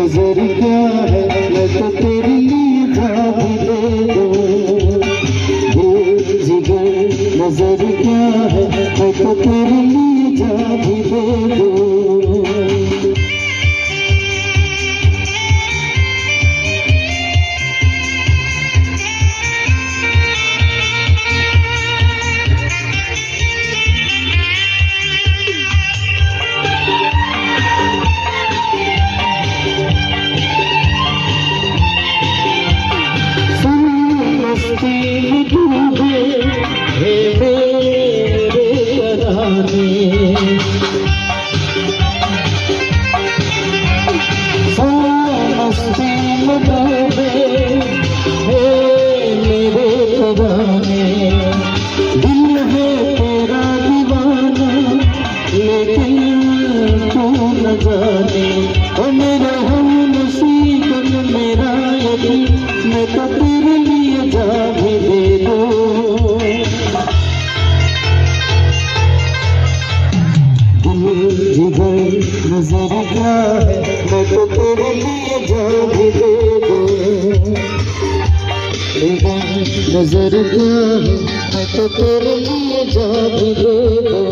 नजर क्या है मैं तो तेरे लिए जान दे दूं। दिल जिगर नजर क्या है मैं तो तेरे लिए जान दे दूं। दिल है तेरा दीवाना लेकिन तू न जाने ओ मेरा हम नसीब मेरा यकीन मैं तो तेरे लिए जान दे दूं। दिल जिगर नजर क्या है मैं तो तेरे लिए जान दे दूं। नजर क्या है मैं तो तेरे लिए जान दे दूं।